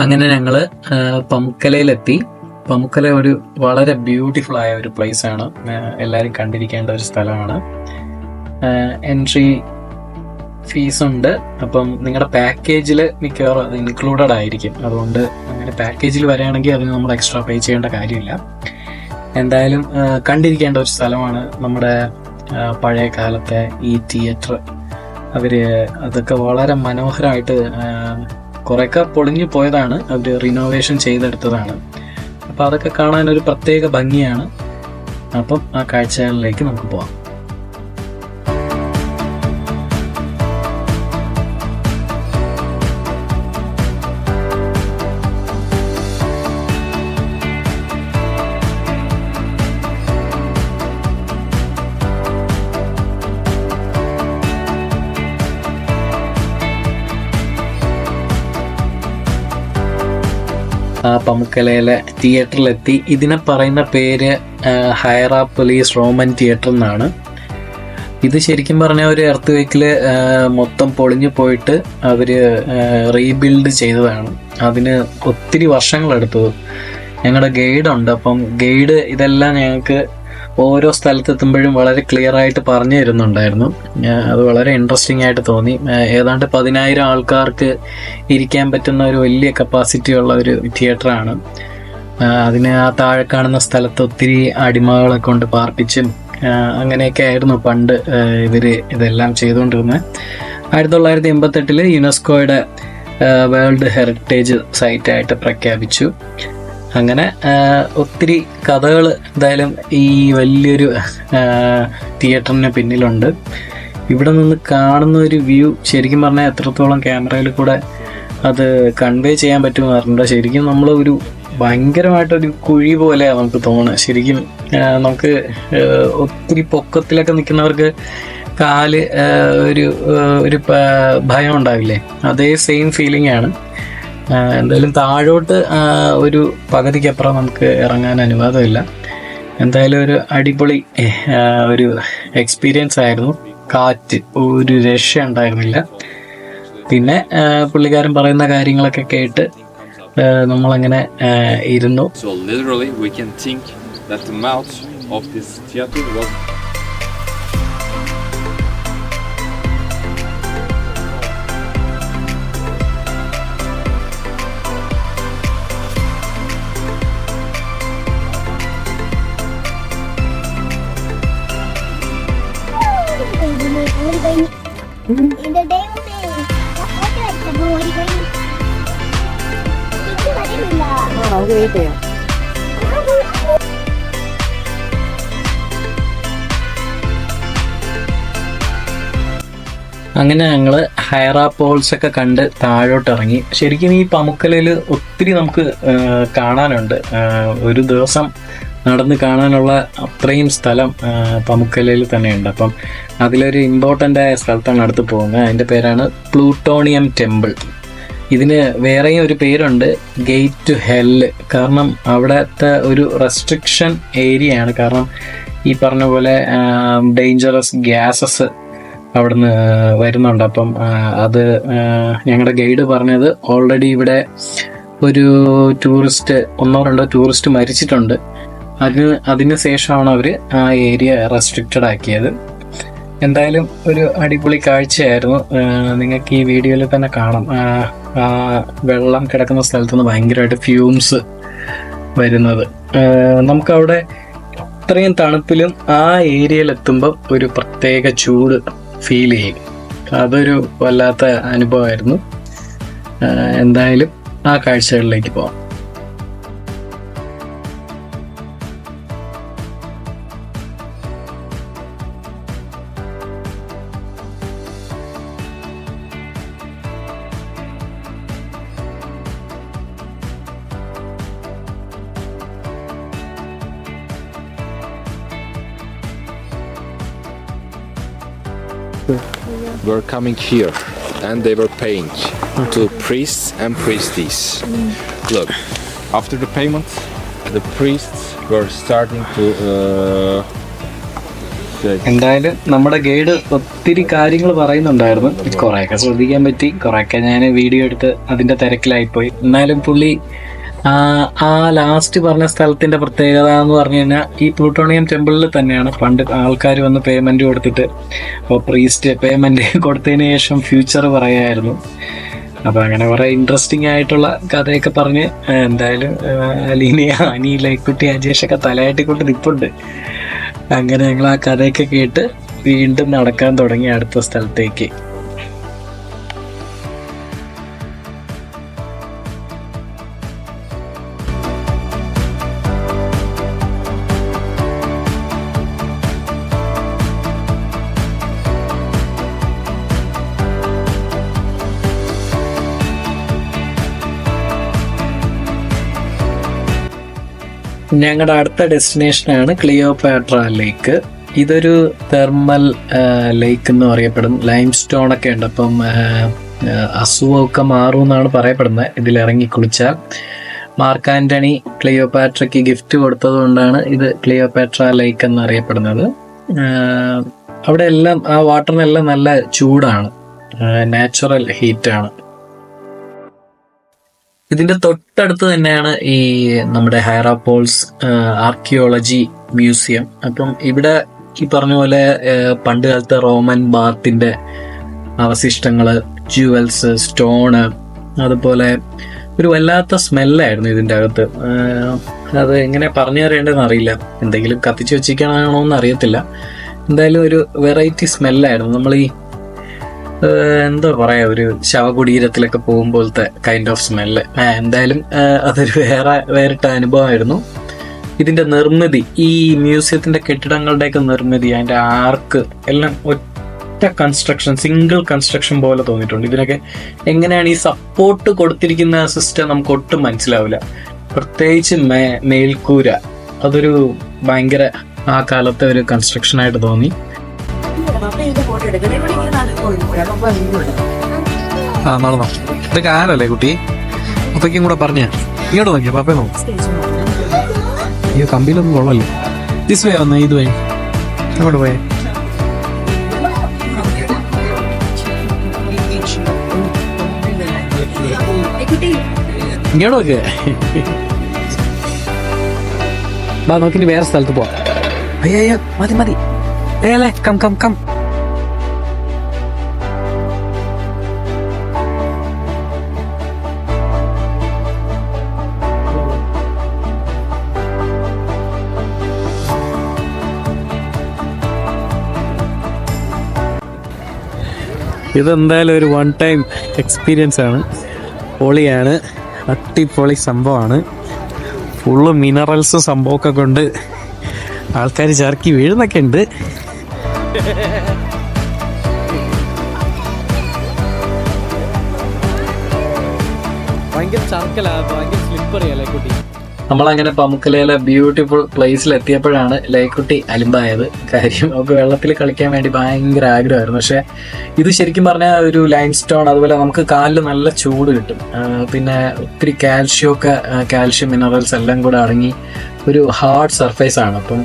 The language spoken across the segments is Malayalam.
അങ്ങനെ ഞങ്ങള് പമുക്കലയിലെത്തി. പമുക്കല ഒരു വളരെ ബ്യൂട്ടിഫുൾ ആയ ഒരു പ്ലേസ് ആണ്. എല്ലാവരും കണ്ടിരിക്കേണ്ട ഒരു സ്ഥലമാണ്. എൻട്രി ഫീസ് ഉണ്ട്. അപ്പം നിങ്ങളുടെ പാക്കേജിൽ മിക്കവാറും അത് ഇൻക്ലൂഡഡ് ആയിരിക്കും. അതുകൊണ്ട് അങ്ങനെ പാക്കേജിൽ വരികയാണെങ്കിൽ അതിന് നമ്മൾ എക്സ്ട്രാ പേ ചെയ്യേണ്ട കാര്യമില്ല. എന്തായാലും കണ്ടിരിക്കേണ്ട ഒരു സ്ഥലമാണ്. നമ്മുടെ പഴയ കാലത്തെ ഈ തിയേറ്റർ അതൊക്കെ വളരെ മനോഹരമായിട്ട് കുറേയൊക്കെ പൊളിഞ്ഞു പോയതാണ്, അവർ റിനോവേഷൻ ചെയ്തെടുത്തതാണ്. അപ്പോൾ അതൊക്കെ കാണാനൊരു പ്രത്യേക ഭംഗിയാണ്. അപ്പം ആ കാഴ്ചകളിലേക്ക് നമുക്ക് പോവാം. പമുക്കലയിലെ തിയേറ്ററിലെത്തി. ഇതിനെ പറയുന്ന പേര് ഹൈറാപ്പോളിസ് റോമൻ തിയേറ്റർ എന്നാണ്. ഇത് ശരിക്കും പറഞ്ഞാൽ ഒരു എർത്ത് വേക്കില് മൊത്തം പൊളിഞ്ഞു പോയിട്ട് അവർ റീബിൽഡ് ചെയ്തതാണ്. അതിന് ഒത്തിരി വർഷങ്ങളെടുത്തു. ഞങ്ങളുടെ ഗൈഡുണ്ട്. അപ്പം ഗൈഡ് ഇതെല്ലാം ഞങ്ങൾക്ക് ഓരോ സ്ഥലത്തെത്തുമ്പോഴും വളരെ ക്ലിയർ ആയിട്ട് പറഞ്ഞു തരുന്നുണ്ടായിരുന്നു. അത് വളരെ ഇൻട്രസ്റ്റിംഗ് ആയിട്ട് തോന്നി. ഏതാണ്ട് 10,000 ആൾക്കാർക്ക് ഇരിക്കാൻ പറ്റുന്ന ഒരു വലിയ കപ്പാസിറ്റി ഉള്ള ഒരു തിയേറ്ററാണ്. അതിന് ആ താഴെ കാണുന്ന സ്ഥലത്ത് ഒത്തിരി അടിമകളെ കൊണ്ട് പാർപ്പിച്ചും അങ്ങനെയൊക്കെ ആയിരുന്നു പണ്ട് ഇതെല്ലാം ചെയ്തുകൊണ്ടിരുന്നത്. 1988 യുനെസ്കോയുടെ വേൾഡ് ഹെറിറ്റേജ് സൈറ്റായിട്ട് പ്രഖ്യാപിച്ചു. അങ്ങനെ ഒത്തിരി കഥകൾ എന്തായാലും ഈ വലിയൊരു തിയേറ്ററിന് പിന്നിലുണ്ട്. ഇവിടെ നിന്ന് കാണുന്ന ഒരു വ്യൂ ശരിക്കും പറഞ്ഞാൽ എത്രത്തോളം ക്യാമറയിൽ കൂടെ അത് കൺവേ ചെയ്യാൻ പറ്റുമെന്ന് പറഞ്ഞിട്ടുണ്ടോ. ശരിക്കും നമ്മൾ ഒരു ഭയങ്കരമായിട്ടൊരു കുഴി പോലെയാണ് നമുക്ക് തോന്നുന്നത്. ശരിക്കും നമുക്ക് ഒത്തിരി പൊക്കത്തിലൊക്കെ നിൽക്കുന്നവർക്ക് കാല് ഒരു ഭയം ഉണ്ടാവില്ലേ, അതേ സെയിം ഫീലിംഗ് ആണ്. എന്തായാലും താഴോട്ട് ഒരു പകുതിക്കപ്പുറം നമുക്ക് ഇറങ്ങാൻ അനുവാദമില്ല. എന്തായാലും ഒരു അടിപൊളി ഒരു എക്സ്പീരിയൻസ് ആയിരുന്നു. കാറ്റ് ഒരു രക്ഷ ഉണ്ടായിരുന്നില്ല. പിന്നെ പുള്ളിക്കാരൻ പറയുന്ന കാര്യങ്ങളൊക്കെ കേട്ട് നമ്മളങ്ങനെ ഇരുന്നു. അങ്ങനെ ഞങ്ങള് ഹൈറാപ്പോൾസ് ഒക്കെ കണ്ട് താഴോട്ട് ഇറങ്ങി. ശരിക്കും ഈ പമുക്കലയിൽ ഒത്തിരി നമുക്ക് കാണാനുണ്ട്. ഒരു ദിവസം നടന്ന് കാണാനുള്ള അത്രയും സ്ഥലം പമുക്കലയിൽ തന്നെയുണ്ട്. അപ്പം അതിലൊരു ഇമ്പോർട്ടൻ്റ് ആയ സ്ഥലത്താണ് അടുത്ത് പോകുന്നത്. അതിൻ്റെ പേരാണ് പ്ലൂട്ടോണിയം ടെമ്പിൾ. ഇതിന് വേറെയും ഒരു പേരുണ്ട്, ഗേറ്റ് ടു ഹെല്ല്. കാരണം അവിടുത്തെ ഒരു റെസ്ട്രിക്ഷൻ ഏരിയയാണ്. കാരണം ഈ പറഞ്ഞ പോലെ ഡേഞ്ചറസ് ഗ്യാസസ് അവിടുന്ന് വരുന്നുണ്ട്. അപ്പം അത് ഞങ്ങളുടെ ഗൈഡ് പറഞ്ഞത് ഓൾറെഡി ഇവിടെ ഒരു ഒന്നോ രണ്ടോ ടൂറിസ്റ്റ് മരിച്ചിട്ടുണ്ട്. അതിന് ശേഷമാണ് അവർ ആ ഏരിയ റെസ്ട്രിക്റ്റഡ് ആക്കിയത്. എന്തായാലും ഒരു അടിപൊളി കാഴ്ചയായിരുന്നു. നിങ്ങൾക്ക് ഈ വീഡിയോയിൽ തന്നെ കാണാം. വെള്ളം കിടക്കുന്ന സ്ഥലത്തുനിന്ന് ഭയങ്കരമായിട്ട് ഫ്യൂംസ് വരുന്നത്. നമുക്കവിടെ ഇത്രയും തണുപ്പിലും ആ ഏരിയയിലെത്തുമ്പോൾ ഒരു പ്രത്യേക ചൂട് ഫീൽ ചെയ്യും. അതൊരു വല്ലാത്ത അനുഭവമായിരുന്നു. എന്തായാലും ആ കാഴ്ചകളിലേക്ക് പോവാം. Were coming here and they were paying to priests and priestess. Look, after the payment, the priests were starting to എന്തായാലും നമ്മുടെ ഗൈഡ് ഒത്തിരി കാര്യങ്ങൾ പറയുന്നുണ്ടായിരുന്നു. കുറെയൊക്കെ ശ്രദ്ധിക്കാൻ പറ്റി, കുറെയൊക്കെ ഞാൻ വീഡിയോ എടുത്ത് അതിന്റെ തിരക്കിലായിപ്പോയി. എന്നാലും പുള്ളി ആ ലാസ്റ്റ് പറഞ്ഞ സ്ഥലത്തിന്റെ പ്രത്യേകത എന്ന് പറഞ്ഞു കഴിഞ്ഞാൽ ഈ പ്ലൂട്ടോണിയം ടെമ്പിളിൽ തന്നെയാണ് പണ്ട് ആൾക്കാർ വന്ന് പേയ്മെന്റ് കൊടുത്തിട്ട്, അപ്പോൾ പ്രീസ്റ്റ് പേയ്മെന്റ് കൊടുത്തതിന് ശേഷം ഫ്യൂച്ചർ പറയായിരുന്നു. അപ്പൊ അങ്ങനെ കുറെ ഇൻട്രസ്റ്റിംഗ് ആയിട്ടുള്ള കഥയൊക്കെ പറഞ്ഞ് എന്തായാലും അലീനയെ, അനി, ലൈക്കുട്ടി, അജേഷൊക്കെ തലയാട്ടിക്കൊണ്ട് നിൽപ്പുണ്ട്. അങ്ങനെ ഞങ്ങൾ ആ കഥയൊക്കെ കേട്ട് വീണ്ടും നടക്കാൻ തുടങ്ങി അടുത്ത സ്ഥലത്തേക്ക്. ഞങ്ങളുടെ അടുത്ത ഡെസ്റ്റിനേഷനാണ് ക്ലിയോപാട്ര ലേക്ക്. ഇതൊരു തെർമൽ ലേക്ക് എന്ന് പറയപ്പെടും. ലൈം സ്റ്റോൺ ഒക്കെ ഉണ്ട്. അപ്പം അസുഖമൊക്കെ മാറും എന്നാണ് പറയപ്പെടുന്നത് ഇതിലിറങ്ങി കുളിച്ചാൽ. മാർക്ക് ആന്റണി ക്ലിയോപാട്രയ്ക്ക് ഗിഫ്റ്റ് കൊടുത്തത് കൊണ്ടാണ് ഇത് ക്ലിയോപാട്ര ലേക്ക് എന്നറിയപ്പെടുന്നത്. അവിടെ എല്ലാം ആ വാട്ടറിനെല്ലാം നല്ല ചൂടാണ്, നാച്ചുറൽ ഹീറ്റാണ്. ഇതിന്റെ തൊട്ടടുത്ത് തന്നെയാണ് ഈ നമ്മുടെ ഹൈറാപോൾസ് ആർക്കിയോളജി മ്യൂസിയം. അപ്പം ഇവിടെ ഈ പറഞ്ഞ പോലെ പണ്ട് കാലത്തെ റോമൻ ബാത്തിന്റെ അവശിഷ്ടങ്ങള്, ജുവൽസ്, സ്റ്റോണ്, അതുപോലെ ഒരു വല്ലാത്ത സ്മെല്ലായിരുന്നു ഇതിന്റെ അകത്ത്. അത് എങ്ങനെ പറഞ്ഞു തരേണ്ടതെന്ന് അറിയില്ല, എന്തെങ്കിലും കത്തിച്ച് വെച്ചിരിക്കണോ എന്ന് അറിയത്തില്ല. എന്തായാലും ഒരു വെറൈറ്റി സ്മെല്ലായിരുന്നു. നമ്മൾ ഈ എന്താ പറയാ, ഒരു ശവകുടീരത്തിലൊക്കെ പോകുമ്പോഴത്തെ കൈൻഡ് ഓഫ് സ്മെല്ല്. എന്തായാലും അതൊരു വേറിട്ട അനുഭവമായിരുന്നു. ഇതിന്റെ നിർമ്മിതി, ഈ മ്യൂസിയത്തിന്റെ കെട്ടിടങ്ങളുടെയൊക്കെ നിർമ്മിതി, അതിന്റെ ആർക്ക് എല്ലാം ഒറ്റ കൺസ്ട്രക്ഷൻ, സിംഗിൾ കൺസ്ട്രക്ഷൻ പോലെ തോന്നിയിട്ടുണ്ട്. ഇതിനൊക്കെ എങ്ങനെയാണ് ഈ സപ്പോർട്ട് കൊടുത്തിരിക്കുന്ന സിസ്റ്റം നമുക്ക് ഒട്ടും മനസ്സിലാവില്ല. പ്രത്യേകിച്ച് മേൽക്കൂര, അതൊരു ഭയങ്കര ആ കാലത്തെ ഒരു കൺസ്ട്രക്ഷൻ ആയിട്ട് തോന്നി. നടന്നോ, ഇതൊക്കെ ആരല്ലേ കുട്ടി? അപ്പയ്ക്കും കൂടെ പറഞ്ഞ ഇങ്ങോട്ട് നോക്കിയ പപ്പ നോക്കും. ഈ കമ്പിയിലൊന്നും കൊള്ളല്ലേ. ദിസ് വേ വന്നേ, ഇത് വഴി അങ്ങോട്ട് പോയേ. ഇങ്ങോട്ട് നോക്കിയേ. ബാ, നോക്കി വേറെ സ്ഥലത്ത് പോവാം. അയ്യോ മതി മതി, അല്ലേ കം കം കം. ഇതെന്തായാലും ഒരു വൺ ടൈം എക്സ്പീരിയൻസ് ആണ്. പൊളിയാണ്, അടിപൊളി സംഭവമാണ്. ഫുള്ള് മിനറൽസ് സംഭവമൊക്കെ കൊണ്ട് ആൾക്കാർ ചർക്കി വീഴുന്നൊക്കെ ഉണ്ട്. ഭയങ്കര ചർക്കലാണ്, ഭയങ്കര സ്ലിപ്പറി ലൈക്കുട്ടി. നമ്മളങ്ങനെ പമുക്കലയിലെ ബ്യൂട്ടിഫുൾ പ്ലേസിൽ എത്തിയപ്പോഴാണ് ലൈക്കുട്ടി അലിമ്പായത്. കാര്യം നമുക്ക് വെള്ളത്തിൽ കളിക്കാൻ വേണ്ടി ഭയങ്കര ആഗ്രഹമായിരുന്നു. പക്ഷെ ഇത് ശരിക്കും പറഞ്ഞാൽ ഒരു ലൈം സ്റ്റോൺ, അതുപോലെ നമുക്ക് കാലിൽ നല്ല ചൂട് കിട്ടും. പിന്നെ ഒത്തിരി കാൽഷ്യം മിനറൽസ് എല്ലാം കൂടെ അടങ്ങി ഒരു ഹാർഡ് സർഫേസ് ആണ്. അപ്പം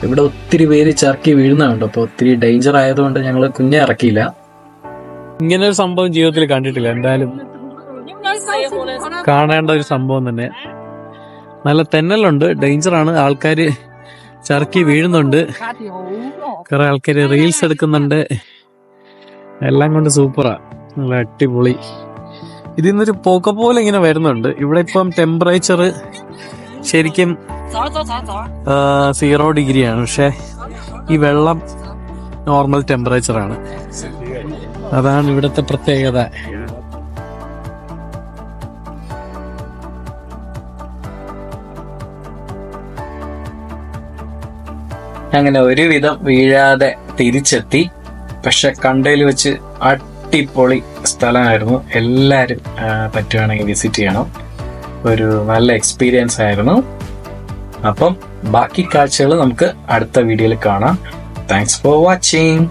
ഇവിടെ ഒത്തിരി പേര് ചർക്കി വീഴുന്നുണ്ട്. അപ്പോൾ ഒത്തിരി ഡേഞ്ചർ ആയതുകൊണ്ട് ഞങ്ങൾ കുഞ്ഞെ ഇറക്കിയില്ല. ഇങ്ങനെ ഒരു സംഭവം ജീവിതത്തിൽ കണ്ടിട്ടില്ല. എന്തായാലും കാണേണ്ട ഒരു സംഭവം തന്നെ. നല്ല തെന്നലുണ്ട്, ഡേഞ്ചറാണ്. ആൾക്കാര് ചർക്കി വീഴുന്നുണ്ട്, കുറെ ആൾക്കാര് റീൽസ് എടുക്കുന്നുണ്ട്. എല്ലാം കൊണ്ട് സൂപ്പറാ, നല്ല അടിപൊളി. ഇതിന്നൊരു പുക പോലെ ഇങ്ങനെ വരുന്നുണ്ട്. ഇവിടെ ഇപ്പം ടെമ്പറേച്ചർ ശരിക്കും 0 ഡിഗ്രിയാണ്. പക്ഷെ ഈ വെള്ളം നോർമൽ ടെമ്പറേച്ചറാണ്. അതാണ് ഇവിടുത്തെ പ്രത്യേകത. അങ്ങനെ ഒരുവിധം വീഴാതെ തിരിച്ചെത്തി. പക്ഷെ കണ്ടയിൽ വെച്ച് അടിപൊളി സ്ഥലമായിരുന്നു. എല്ലാവരും പറ്റുവാണെങ്കിൽ വിസിറ്റ് ചെയ്യണം. ഒരു നല്ല എക്സ്പീരിയൻസ് ആയിരുന്നു. അപ്പം ബാക്കി കാഴ്ചകൾ നമുക്ക് അടുത്ത വീഡിയോയിൽ കാണാം. Thanks for watching.